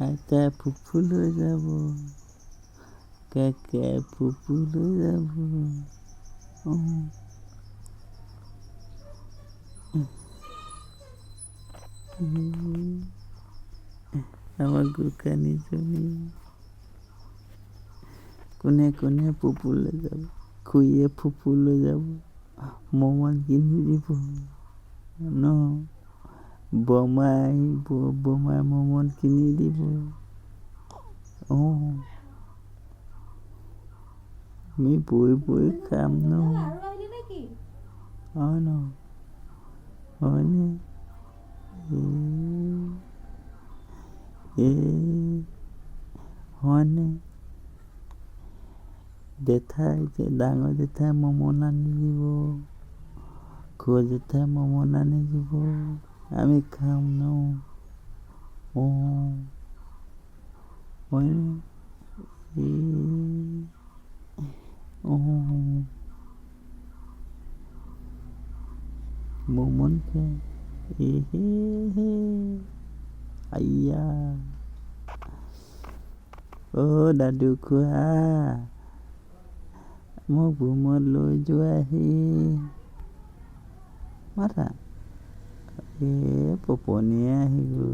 আইতা ফুফু লৈ যাব, কাকাই ফুফু লৈ যাব। আমাৰ গোসাঁনীজনী কোনে কোনে ফুফু লৈ যাব, খুৰীয়ে ফুফু লৈ যাব, মমন কিনি দিব ন, বৰমা আহিব, বৰমাই মমন কিনি দিব। আমি বৈ বৈ খাম ন, হয় ন, হয়নে? হয়নে? ডাঙৰ জেঠাই মমন আনি দিব, সৰু জেঠাই মমন আনি দিব, আমি খাম ন। হয়নে? মমন খাই আইয়া দাদু খুৰা মোক ৰুমত লৈ যোৱাহি, মাতা পপনীয়ে আহি গ'ল।